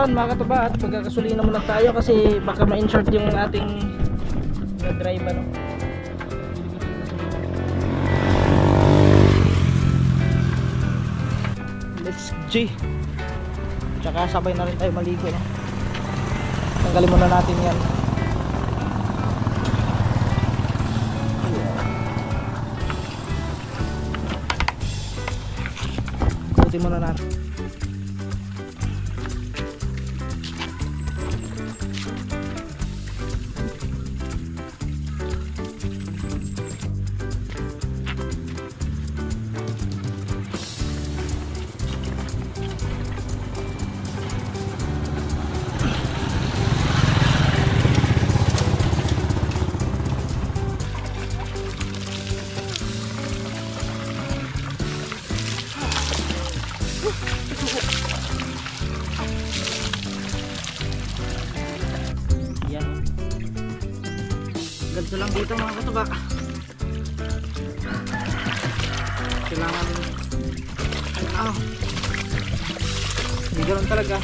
yun mga katuba, at magkakasulina muna tayo kasi baka ma-insert yung ating drive ano. Let's G. Tsaka sabay na rin tayo maligo no? Tanggalin muna natin yan. Kutin muna natin. Ganito lang dito mga katuba. Kailangan hindi ganoon talaga.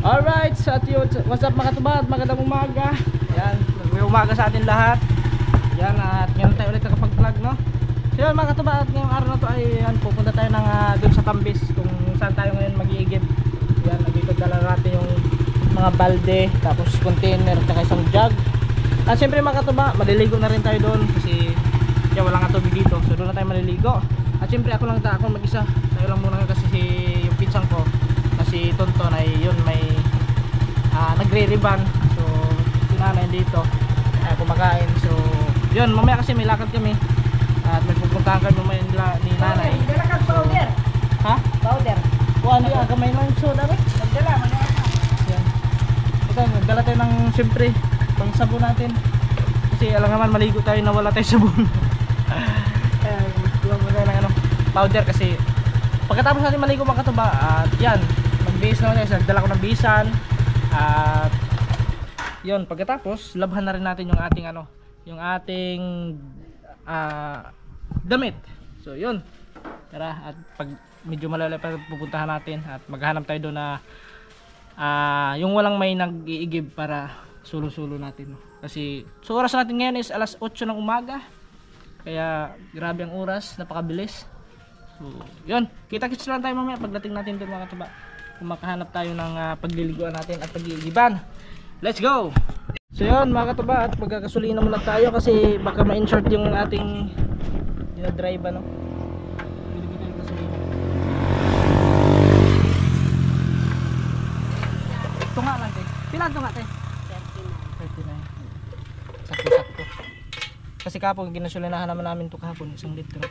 Alright, so at yun, what's up mga katuba at magandang umaga. Yan, may umaga sa atin lahat. Yan, at ngayon tayo ulit nakapag-vlog no. So yun mga katuba, at ngayong araw na to ay yan, pupunta tayo ng dun sa Tambis kung saan tayo ngayon mag-iigib. Yan, dito dala natin yung mga balde, tapos container, at isang jug. At syempre mga katuba, maliligo na rin tayo doon kasi yan, wala nga tubig dito. So doon na tayo maliligo. At syempre ako lang ako mag-isa. Tayo lang muna kasi yung pinsang ko na si Tonton ay yun may nagre-riban. So si nanay dito ay kumakain. So yun, mamaya kasi may lakad kami at may pupuntahan kami mamaya ni nanay. Dala kang powder. Ha? Powder. Ano yung gamay ng soda rin? Dala, manila ka. Yan. Ito, nagdala tayo ng siyempre pang sabon natin. Kasi alam naman maligo tayo na wala tayo sabon. Kuha mo tayo ng powder kasi pagkatapos natin maligo mga katuba at yan, magbihis naman tayo. Nagdala ko ng bihisan at yun, pagkatapos labhan na rin natin yung ating yung ating damit. So yun, tara, at pag medyo malayo pa pupuntahan natin at maghahanap tayo doon na yung walang may nag-iigib para sulo-sulo natin kasi so oras natin ngayon is alas 8 ng umaga, kaya grabe ang oras, napakabilis. So yun, kita-kits lang tayo mamaya pagdating natin doon mga katuba kung makahanap tayo ng pagliliguan natin at pag-iigiban. Let's go! So yun mga katuba, at magkakasulina muna tayo kasi baka ma-insert yung ating drive ano. Tunga lang te. Pila tunga te? 39. Sakto-sakto. Kasi kapag ginasulinahan naman namin ito kahapon, 1 litro.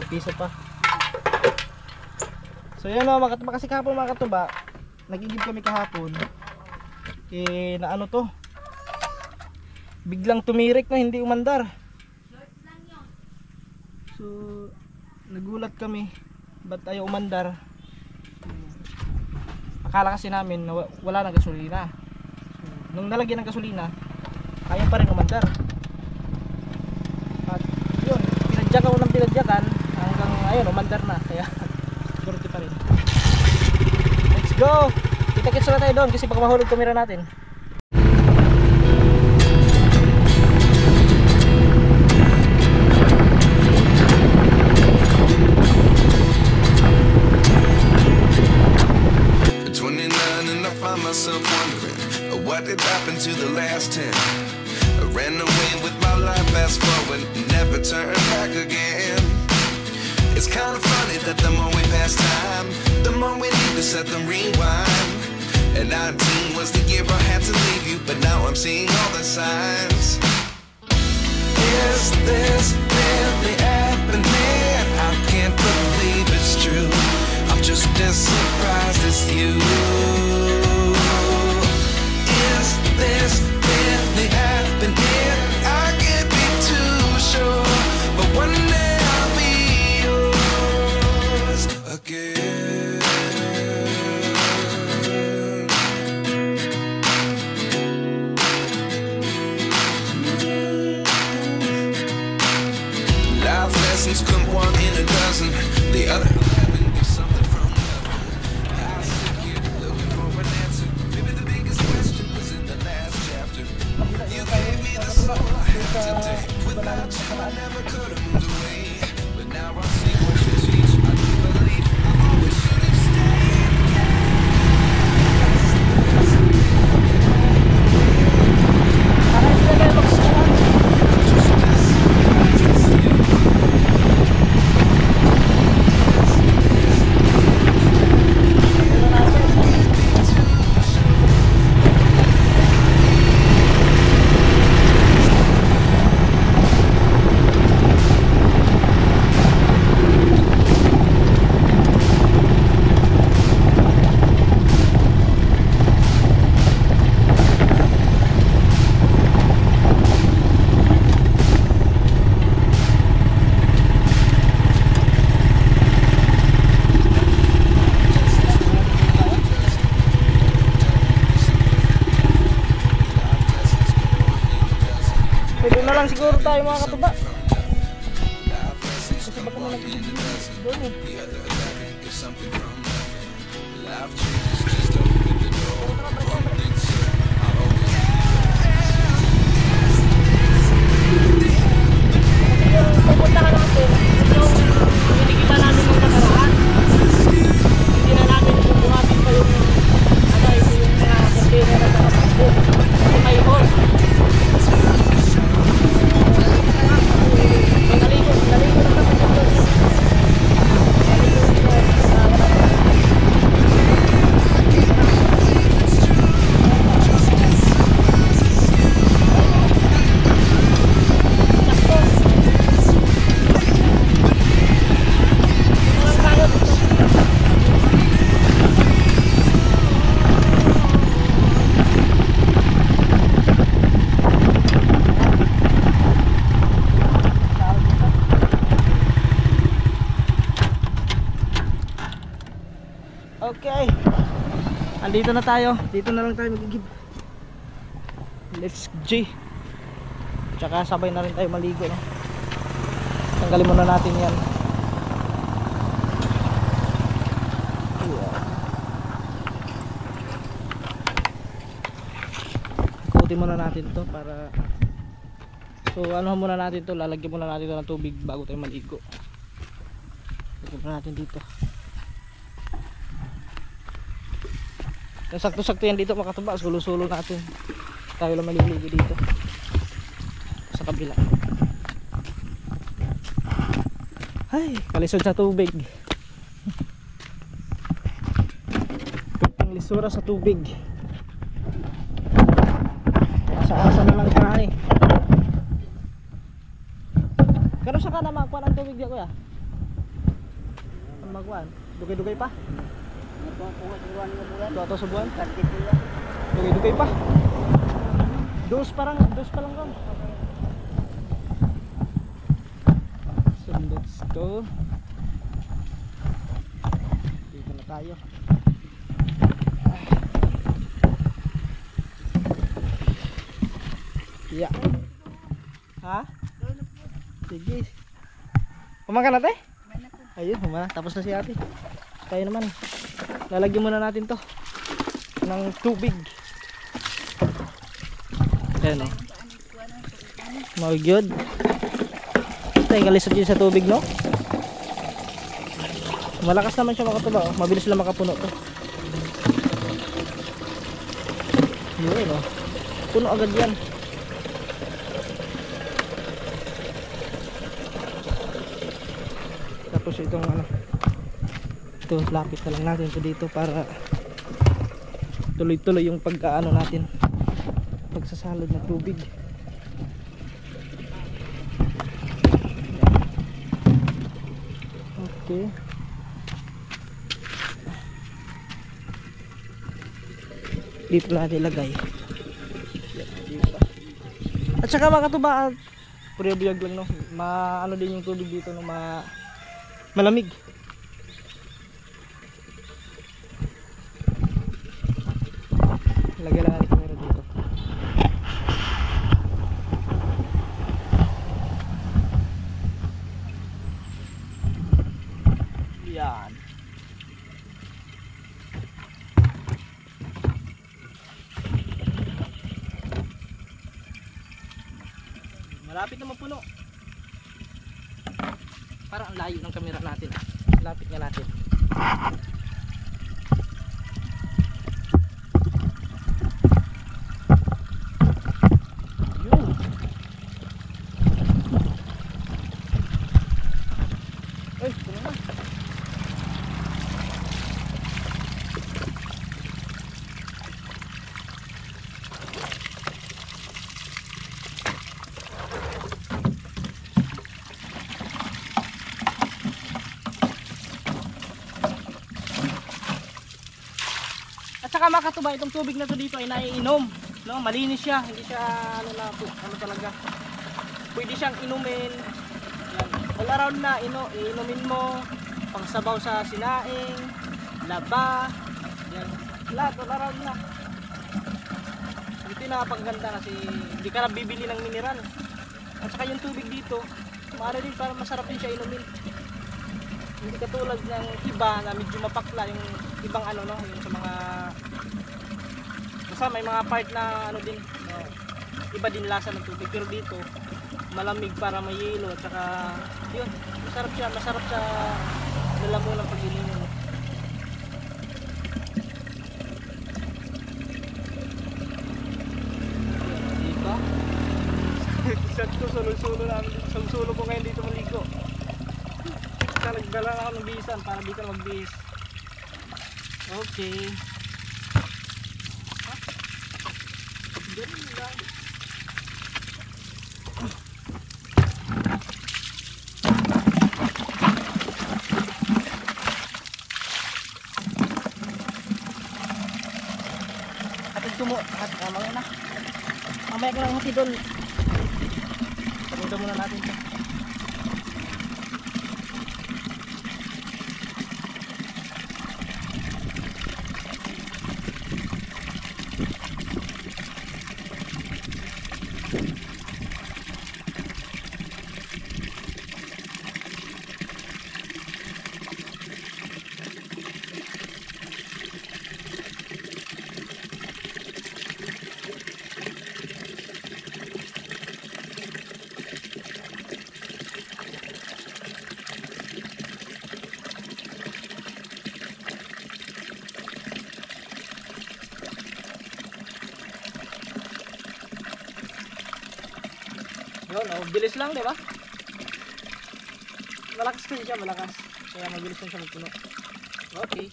Piso pa. So yun mga katuba, kasi kahapon mga katuba nag-igib kami kahapon na to biglang tumirik na hindi umandar. So nagulat kami ba't ayaw umandar. Akala kasi namin na wala nang gasolina. So, nung nalagyan ng gasolina ayaw pa rin umandar. At yun, pinadyakan ko ng pinadyakan hanggang ayun umandar na, kaya surti pa rin. Let's go! Kita-kits na tayo doon kasi baka mahulog kamera natin. At 29 and I find myself wondering what did happen to the last 10. I ran away with my life, fast forward, never turn back again. It's kind of funny that the more we pass time, the more we need to set the rewind. And 19 was the year I had to leave you, but now I'm seeing all the signs. Is this really happening? I can't put surprised it's you. Is this really happening? I can't be too sure, but one day I'll be yours again. Life lessons come one in a dozen. The other 11 was something from nothing. I sit here looking for an answer. Maybe the biggest question was in the last chapter. You gave me the soul I have today. Without you, I never could have moved away. But now I see what you teach. I do believe I always should have stayed. Pwede na lang siguro tayo mga katuba. Kasi baka na doon eh. Pupuntahan natin yung kinikita namin ng nakaraan. Hindi na namin bubuhatin pa yung ano, yung mga container na nakapagpo. Kasi may hall. Naligo na kami dito. Okay. Andito na tayo. Dito na lang tayo magigib. Let's G. Tsaka sabay na rin tayo maligo, no? Tanggalin muna natin yan. Ikutin muna natin to para. So ano muna natin to, lalagyan muna natin to ng tubig bago tayo maligo. Ikutin muna natin dito. Sakto-sakto yan dito mga katuba. Sulo-sulo natin. Tayo lang maliligo dito sa kabila. Ay, kalisod sa tubig. Pwedeng lisura sa tubig. Asa-asa na lang ka eh. Kano sa ka na magkuhan ang tubig diya kuya? Ang magkuhan? Dugay-dugay pa? Ito sa buwan? Dugay-dugay pa? Dos pa lang ram. So let's go. Dito na tayo. Yeah. Ha? Sige. Kumakan natin? Ayun, humana. Tapos na si ate. Tayo naman. Lalagyan muna natin to ng tubig. Ayan o. Mag-good. Tayo kalisod yun sa tubig, no? Malakas naman siya makatuba. Oh. Mabilis lang makapuno to. Yun o. Puno agad yan. Tapos itong ano, ito lapit na lang natin ito dito para tuloy-tuloy yung pagkaano natin, pagsasalod ng tubig. Okay. Dito natin ilagay. Yan, dito. At saka mga katuba, puriyabiyag lang no. Ano din yung tubig dito no, malamig. Lagay lang natin camera dito. Yan. Malapit na mapuno. Parang ang layo ng camera natin ah. Lapit nga natin. Yun. Ay, puno na. At saka mga katuba, itong tubig na to dito ay naiinom, no? Malinis siya, hindi siya ano talaga. Pwede siyang inumin. Yan. All around na iinumin mo, pangsabaw sa sinaing, laba, yan. Lahat all around na. Ito yung nakapaganda kasi hindi ka na bibili ng mineral. At saka yung tubig dito, maano din, para masarap din siya inumin. Hindi katulad ng iba na medyo mapakla yung ibang ano no, yung sa mga basta may mga part na ano din no, iba din lasa ng tubig, pero dito malamig para may yelo at saka yun, masarap siya lalamunan pag ininom. Dito sakto sulo namin dito, sulo ko ngayon dito maligo. Nagdala ako ng bisan para di ka magbihis. Okay. Ganun lang. Hatid ko mo. Mamaya na. Mamaya ko lang hatid doon. Pagpunta muna natin ito. Yun, oh, bilis lang, di ba? Malakas din siya, malakas. Kaya mabilis lang siya magpuno. Okay.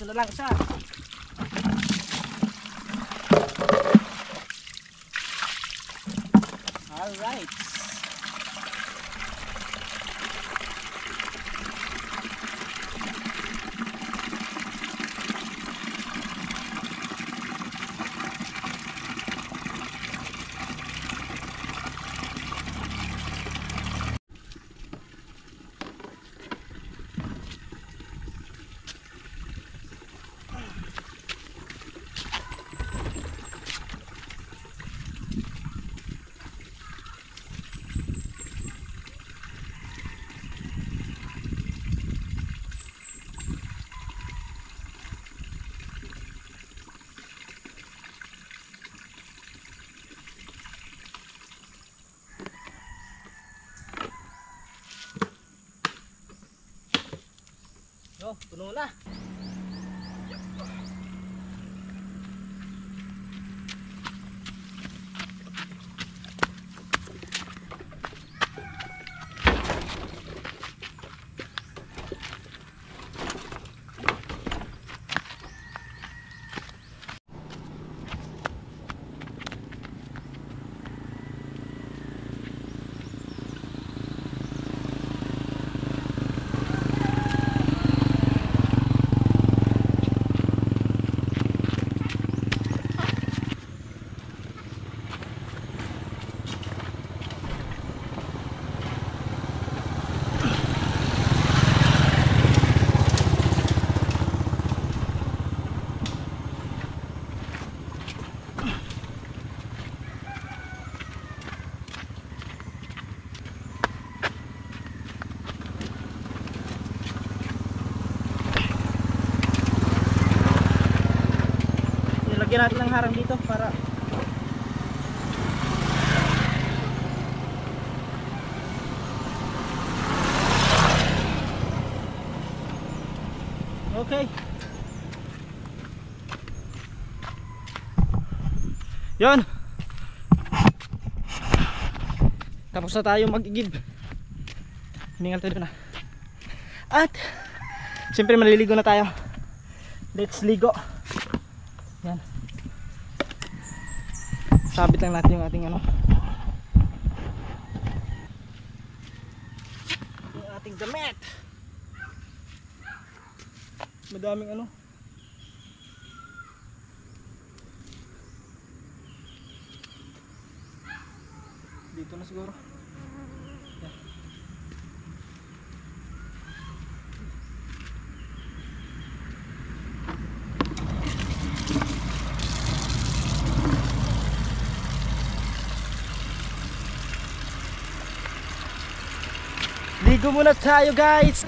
Ito na lang isa. Alright. Yo, puno na. Lagyan natin ng harang dito para okay. Yun. Tapos na tayo mag-igib. Hiningal tayo na. At siyempre maliligo na tayo. Let's ligo. Yan. Sabit lang natin yung ating ano. Yung ating damit. Madaming ano. Dito na siguro. Yan. Ligo muna tayo guys.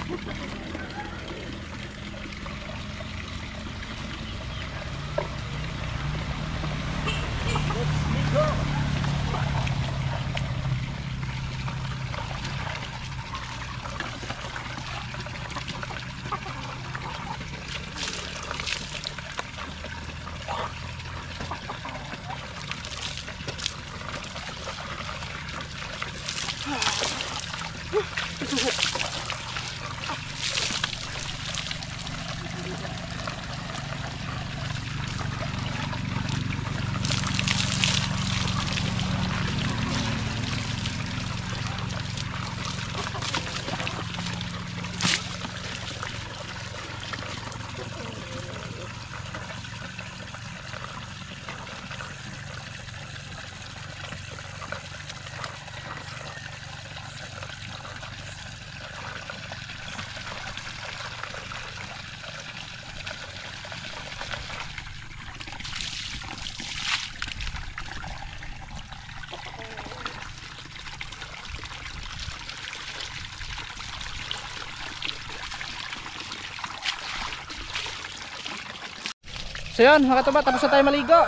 So yun mga katuba, tapos na tayo maligo.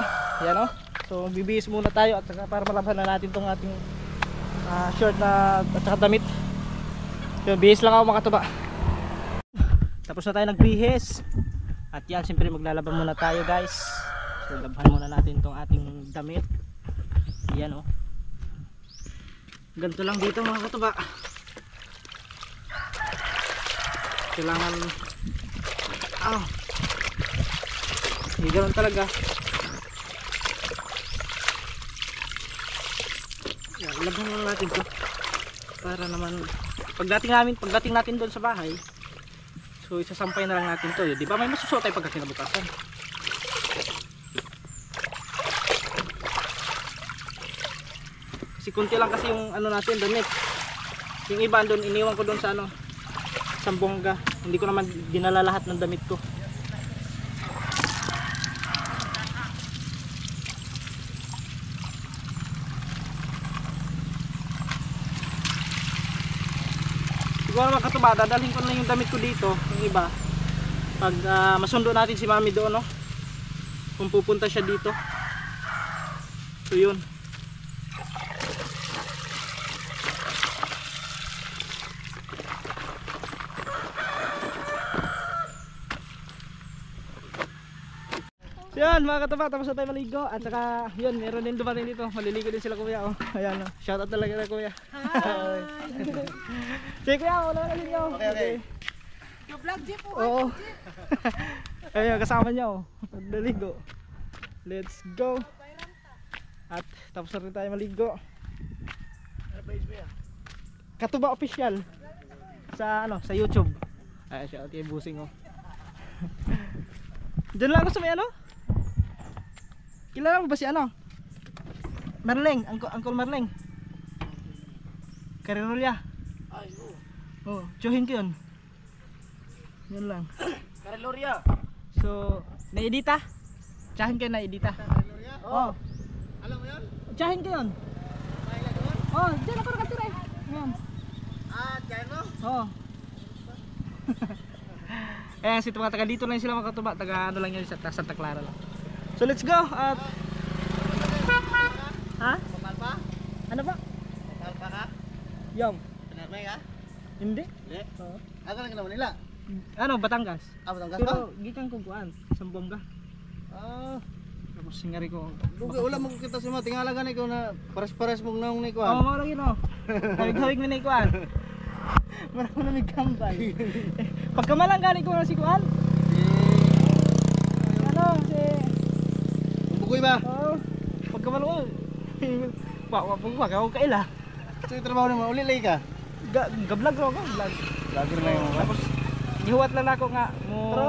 Yan o. So bibihis muna tayo at saka para malabhan na natin tong ating short na at saka damit. So bihis lang ako mga katuba. Tapos na tayo nagbihis. At yan, siyempre maglalaban muna tayo guys. So labhan muna natin tong ating damit. Yan o. Ganito lang dito mga katuba. Kailangan hindi ganoon talaga. Yan, labhan lang natin to para naman pagdating natin doon sa bahay, so isasampay na lang natin to, di ba? May masusuot tayo pagka kinabukasan. Kasi kunti lang kasi yung ano natin damit. Yung iba doon iniwan ko doon sa ano, Sambonga. Hindi ko naman dinala lahat ng damit ko. Siguro mga katuba, dadalhin ko na yung damit ko dito, yung iba. Pag masundo natin si Mami doon, no? Kung pupunta siya dito. So yun. So yan mga katuba, tapos na tayo maligo. At saka yun, meron din dumating dito. Maliligo din sila kuya. Oh. Ayan, oh. Shoutout talaga na kuya. Hi. Sige kuya, wala na din nyo. Okay. Yung vlog jeep po. Oo. Ayan, kasama niya oh. Maligo. Let's go. At tapos na rin tayo maligo. Katuba official. Sa ano, sa YouTube. Ay, shoutout kay Busing oh. Diyan lang ako sa may ano? Kilala mo ba si ano? Marleng, Uncle Marleng. Karirolya. Ay, Oh, tsuhin ko yun. Yun lang. Karilorya. So, na-edita? Tsahin kayo na-edita. Karilorya? Oh. Alam mo yun? Tsahin ko yun. Mahila doon? Oh, dyan ako nakatira eh. Yan. Dyan mo? Oh. Eh, si mga taga dito lang sila mga katuba. Taga ano lang yun, sa Santa Clara lang. So let's go at ha? Bakal pa? Ano ba? Bakal pa ka? Yum. Pinarmay ka? Hindi. Hindi. Oo. Ako lang ka naman nila. Ano, Batangas. Batangas ba? Pero gikan ko kuan, Sambonga. Ah. Tapos singari ko. Dugi, wala mo kita sa mga tingalagan ikaw na pares-pares mong naong ni Oh, kuan. mga lagi no. Hawig-hawig mo na kuan. Marami na nagkambay. Pagkamalang gani ko na si kuan. Ano, si Bugoy ba? oh, pagkamalang wag ako kaila. So yung trabaho naman, uli lay ka? Gablag ko, vlog. Vlogger na yung Tapos gihuwat lang ako nga mo Pero,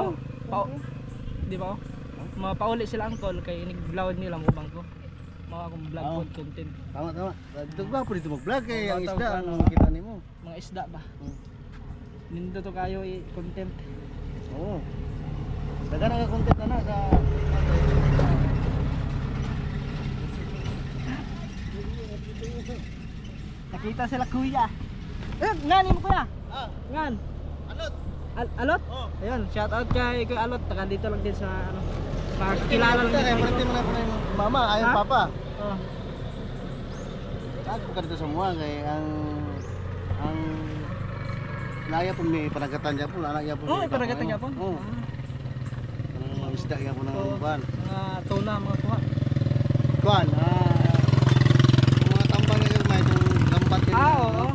di ba? Mapauli sila ang call kay nag-vlog nila mo bangko. Mga akong vlog Oo. food content. Tama, tama. Dito ba po dito mag-vlog kay ang Oo, isda tama, ang kita nimo. Mga isda ba? Nindo to kayo i-content. Oo. Dagan nga content na sa Nakita sila kuya. Ngani mo kuya? Ah, Ngan. anot. Alot? Oh. Ayun, shout out kay Kuya Alot. Taga dito lang din sa ano. Pakilala lang Kaya dito. pwede mo na po yung mama, ayong Ha? papa. Oh. Ako ka dito sa mga kay ang laya po may panagatan niya po, anak niya po. Oh, iparagatan niya po. Oo. Ang mga isda niya po ng Oo. kuan. Mga tuna, mga kuha. Kuan, ang mga tambang niya may itong lambat din. Oo.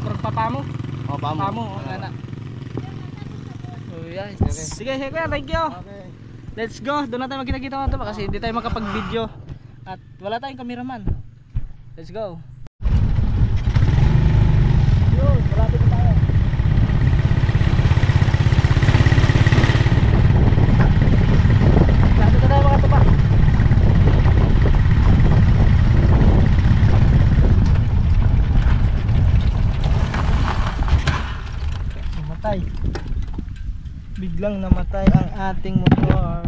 Murag papamo. Oh, pamo. Pamo, ana. Oh, yeah. Sige, sige kuya, thank you. Okay. Let's go. Doon na tayo magkita-kita mga tuba kasi hindi tayo makapag-video at wala tayong cameraman. Let's go. Yun, malapit na tayo. Malapit na tayo mga tuba. Namatay. Biglang namatay ang ating motor.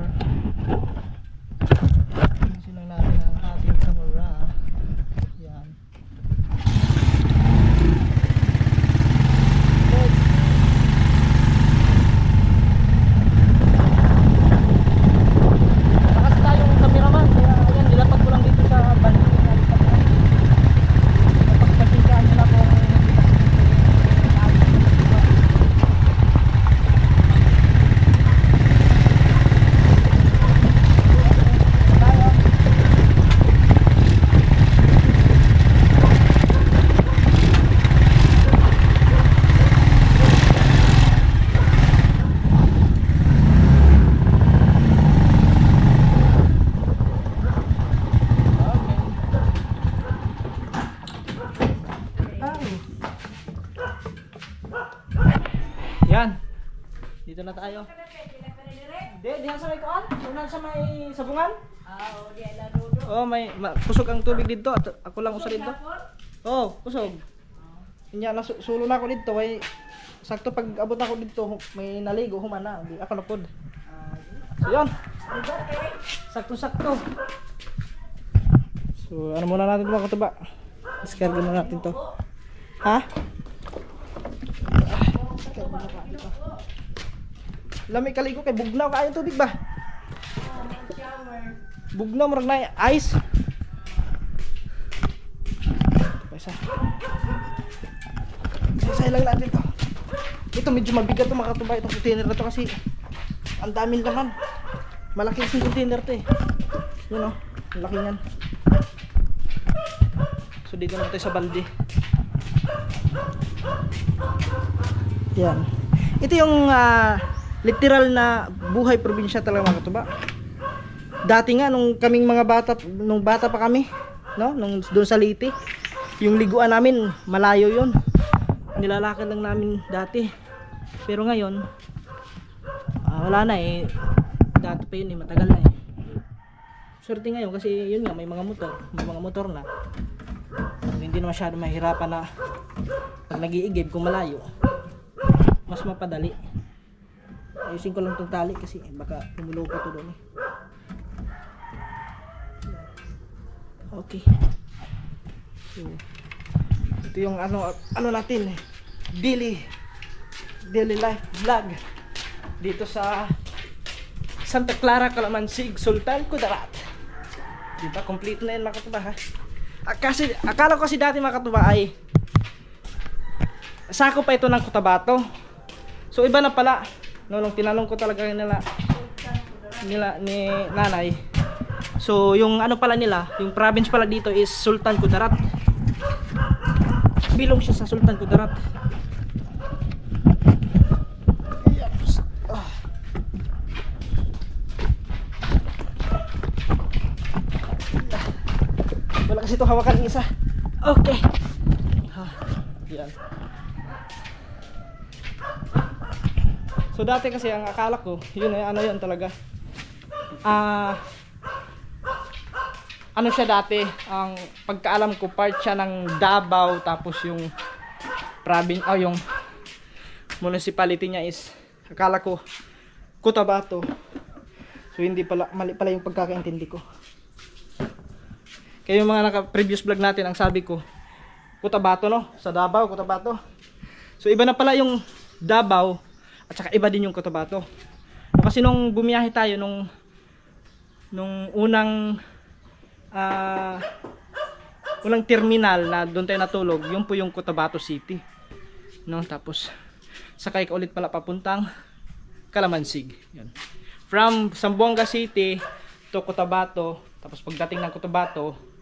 Ayusin lang natin ang ating camera. Yan. Lakas tayong cameraman. Kaya ayan, nilapag ko lang dito sa bandi. Napagpasinkaan nyo na kung yan. Dito na tayo. Di, diyan sa may kuan? Unan sa may sabungan? Oh, may kusog ang tubig dito at ako lang usa dito. Oh, kusog. Inya na sulo na ako dito way sakto pag abot ako dito may naligo humana, di ako napod. So, yun. Sakto-sakto. So, ano muna natin mga katuba? Discard muna natin to. Ha? Lami kaligo kay bugnaw kaayo tubig ba? Bugnaw murag na ice. Isa. Isa lang natin to. Ito medyo mabigat to mga katuba itong container na to kasi ang daming laman. Malaki yung container to eh. Yun oh, laki niyan. So dito naman tayo sa balde. Yan. Ito yung literal na buhay probinsya talaga mga katuba. Dati nga nung kaming mga bata, nung bata pa kami, no, nung doon sa Liti, yung liguan namin malayo 'yon. Nilalakad lang namin dati. Pero ngayon wala na eh. Dati pa yun eh, matagal na eh. Swerte ngayon kasi yun nga may mga motor na. Hindi na masyado mahirapan na pag nag-iigib kung malayo. Mas mapadali. Ayusin ko lang itong tali kasi baka tumulo ko ito doon eh. Okay. So, ito yung ano natin eh. Daily life vlog dito sa Santa Clara, Calamansig, Sultan Kudarat. Diba? Complete na yun mga katuba ha. Kasi akala ko kasi dati mga katuba ay sako pa ito ng Cotabato. So iba na pala. Nung tinanong ko talaga nila ni nanay. So yung ano pala nila, yung province pala dito is Sultan Kudarat. Bilong siya sa Sultan Kudarat. Wala kasi ito hawakan ng isa. Okay. Yan. So dati kasi ang akala ko, yun ay ano yun talaga. Ano siya dati, ang pagkaalam ko part siya ng Davao, tapos yung province yung municipality niya is akala ko Cotabato. So hindi pala, mali pala yung pagkakaintindi ko. Kaya yung mga previous vlog natin, ang sabi ko Cotabato no, sa Davao, Cotabato. So iba na pala yung Davao at saka iba din yung Cotabato. Kasi nung bumiyahe tayo nung unang unang terminal na doon tayo natulog, yun po yung Cotabato City. No, tapos sakay ka ulit pala papuntang Calamansig. Yan. From Zamboanga City to Cotabato, tapos pagdating ng Cotabato,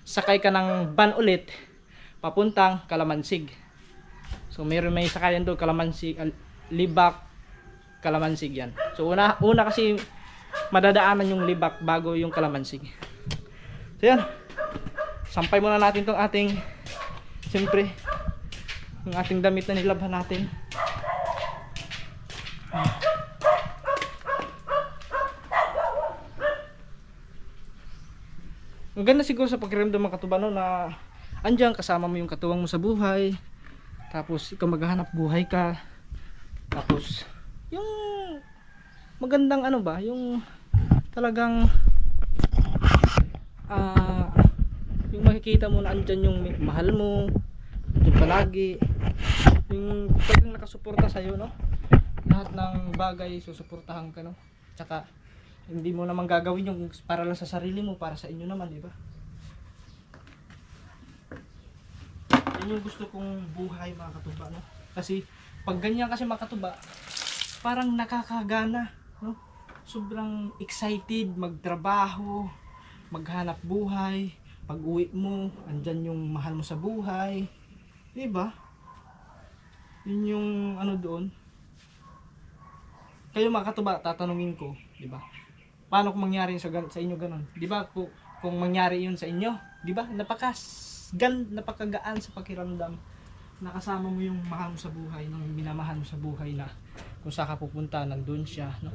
sakay ka ng van ulit papuntang Calamansig. So may sakayan doon, Calamansig, Libak, Calamansig yan. So una kasi madadaanan yung Libak bago yung Calamansig. So yan, sampay muna natin tong ating, siyempre yung ating damit na nilabhan natin. Ang ganda siguro sa pakiramdam mga katuba no, na andyan kasama mo yung katuwang mo sa buhay, tapos ikaw maghahanap buhay ka, tapos yung magandang ano ba, yung talagang yung makikita mo na andyan yung mahal mo, andyan palagi, yung talagang nakasuporta sa'yo no, lahat ng bagay susuportahan ka no, tsaka hindi mo naman gagawin yung para lang sa sarili mo, para sa inyo naman, di ba? Yan yung gusto kong buhay mga katuba, no? Kasi pag ganyan kasi mga katuba, parang nakakagana, no? Sobrang excited magtrabaho, maghanap buhay, pag uwi mo, andyan yung mahal mo sa buhay, di ba? Yun yung ano doon. Kayo mga katuba, tatanungin ko, di ba? Paano kung mangyari sa inyo ganun? Di ba kung mangyari yun sa inyo, di ba? Napakagaan sa pakiramdam. Nakasama mo yung mahal mo sa buhay, nung minamahal mo sa buhay na kung saan ka pupunta, nandun siya, no?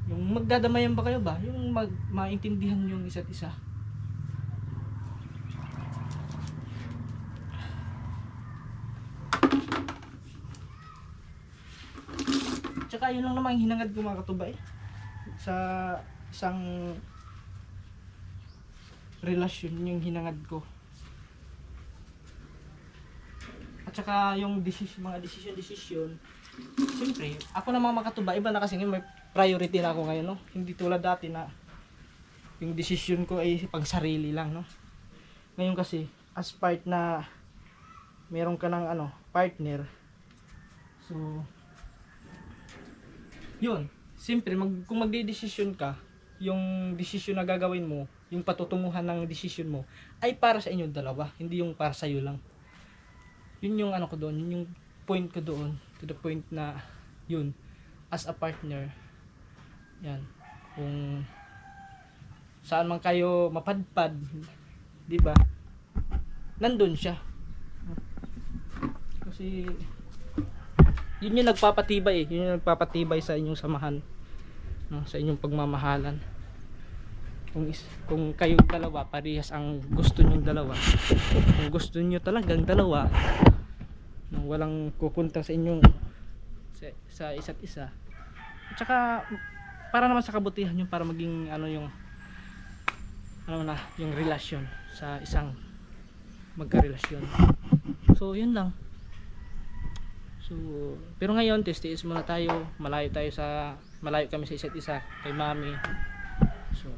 Yung magdadamayan ba kayo ba? Yung maintindihan yung isa't isa. Tsaka yun lang naman hinangad ko mga katuba sa isang relasyon, yung hinangad ko. At saka yung mga desisyon, siyempre ako na mga katuba, iba na kasi may priority na ako ngayon, no? Hindi tulad dati na yung desisyon ko ay pang sarili lang, no? Ngayon kasi as part na meron ka ng partner, so yun, siyempre kung magdedesisyon ka, yung desisyon na gagawin mo, yung patutunguhan ng desisyon mo ay para sa inyong dalawa, hindi yung para sa iyo lang. Yun yung ko doon, yun yung point ko doon, to the point na yun, as a partner, yan, kung saan man kayo mapadpad, di ba, nandun siya. Kasi yun yung nagpapatibay, yun yung nagpapatibay sa inyong samahan, no? Sa inyong pagmamahalan. Kung kayong dalawa parehas ang gusto nyong dalawa, kung gusto nyo talagang dalawa, no, walang kukontra sa inyong sa isa't isa, at saka para naman sa kabutihan nyo, para maging yung relasyon sa isang magkarelasyon. So yun lang. So, pero ngayon tiis muna tayo, malayo kami sa isa't isa kay mami. So,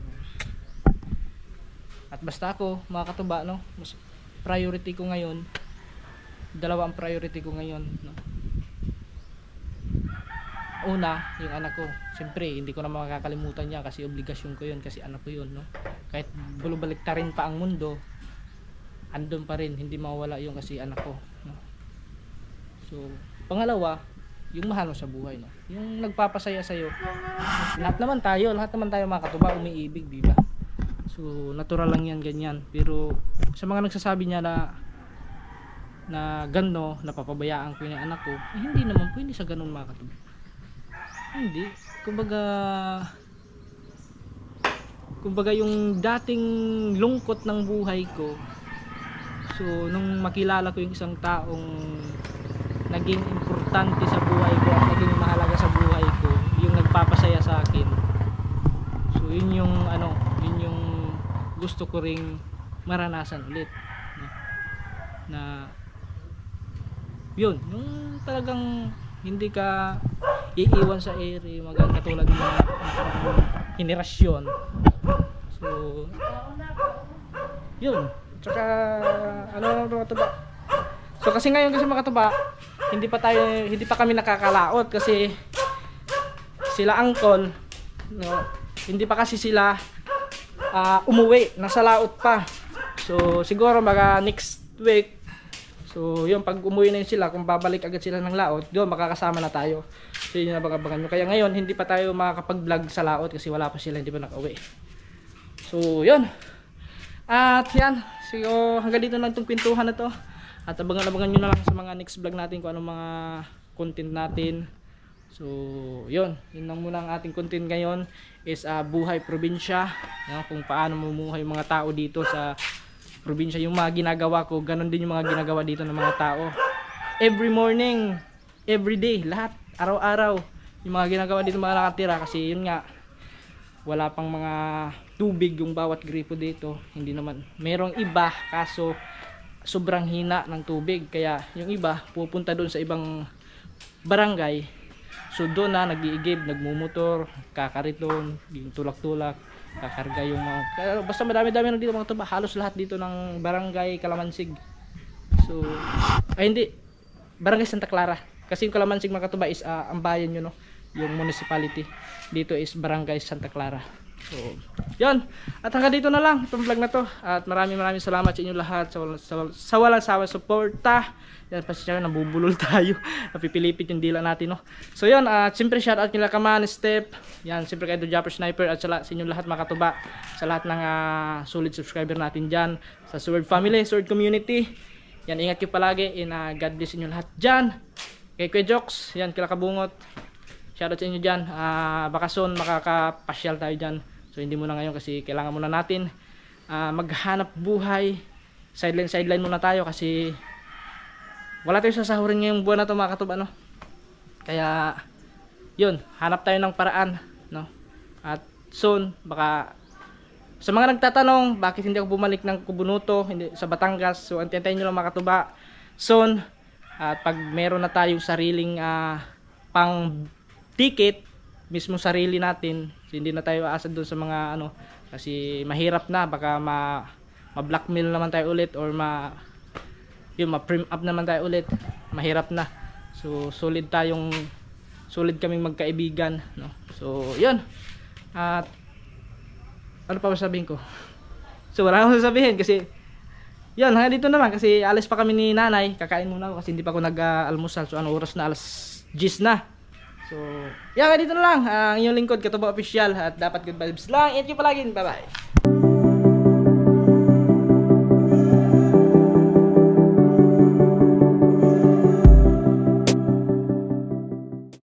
at basta ako mga katuba, no, mas priority ko ngayon, dalawa ang priority ko ngayon, no. Una, yung anak ko. Siyempre, hindi ko na makakalimutan niya kasi obligasyon ko yun, kasi anak ko yun, no. Kahit balik-tarin pa ang mundo, andun pa rin, hindi mawala yung kasi anak ko, no. So, pangalawa, yung mahal mo sa buhay, no? Yung nagpapasaya sa'yo. Lahat naman tayo mga katuba umiibig, di ba? So, natural lang yan, ganyan. Pero sa mga nagsasabi niya na gano, napapabayaan ko yung anak ko, eh, hindi naman pwede sa ganun mga katuba. Hindi. Kumbaga yung dating lungkot ng buhay ko, so nung makilala ko yung isang taong naging importante sa buhay ko at naging mahalaga sa buhay ko, yung nagpapasaya sa akin, so yun yung gusto ko ring maranasan ulit, no? Na yun, yung talagang hindi ka iiwan sa ere, katulad ng mga henerasyon. So yun, tsaka so kasi ngayon mga katuba, hindi pa kami nakakalaot kasi sila uncle, no, hindi pa kasi sila umuwi, nasa laot pa. So siguro mga next week, so yun, pag umuwi na yun sila, kung babalik agad sila ng laot, doon makakasama na tayo. So yun, nabagabagan nyo. Kaya ngayon hindi pa tayo makakapag-vlog sa laot kasi wala pa sila, hindi pa nakauwi. So yun, at yan, so hanggang dito lang itong kwentuhan na to. At abangan nyo na lang sa mga next vlog natin kung anong mga content natin. So yun lang muna ang ating content ngayon, is buhay probinsya, kung paano mamumuhay yung mga tao dito sa probinsya. Yung mga ginagawa ko, ganun din yung mga ginagawa dito ng mga tao. Every morning, every day, lahat, araw-araw, yung mga ginagawa dito mga nakatira. Kasi yun nga, wala pang mga tubig yung bawat gripo dito. Hindi naman, merong iba, kaso sobrang hina ng tubig, kaya yung iba pupunta doon sa ibang barangay. So doon na nag-iigib, nagmumotor, kakariton, yung tulak-tulak, kakarga yung mga, basta madami-dami na dito mga tuba, halos lahat dito ng barangay Kalamansig. So hindi, barangay Santa Clara, kasi yung Kalamansig mga tuba is ang bayan nyo, no, yung municipality. Dito is barangay Santa Clara. So yun, at hanggang dito na lang itong vlog na to, at maraming salamat sa inyo lahat sa walang sawa suporta. Yan, pasensya na, nabubulol tayo, napipilipit yung dila natin, no. So yun, siyempre shoutout nila Kaman, Step, yan, siyempre kay Japper Sniper, at sa inyo lahat mga katuba, sa lahat ng solid subscriber natin dyan, sa Sword Family, Sword Community. Yan, ingat kayo palagi, and God bless inyo lahat dyan. Kay Kuya Jokes, yan, kila Kabungot, shoutout sa inyo dyan. Baka soon makakapasyal tayo dyan, so hindi muna ngayon kasi kailangan muna natin maghanap buhay, sideline muna tayo kasi wala tayong sasahurin ngayong buwan na to mga katuba, no. Kaya yun, hanap tayo ng paraan, no. At soon, baka sa mga nagtatanong bakit hindi ako bumalik ng Kubunuto, hindi sa Batangas, so antayin nyo lang mga katuba soon. At pag meron na tayong sariling pang ticket, mismo sarili natin, so hindi na tayo aasad doon sa mga kasi mahirap na, baka ma-blackmail naman tayo ulit, or ma-prim up naman tayo ulit, mahirap na. So solid kaming magkaibigan, no. So yun, at ano pa sabihin ko, so wala akong sasabihin kasi yun, hanggang dito na lang kasi alis pa kami ni nanay, kakain muna ako kasi hindi pa ako nag-almusal. So ano oras na, alas 10 na. So yan, hanggang dito na lang ang inyong lingkod, Katuba Official, at dapat good vibes lang. Ingat kayo palagi, bye bye.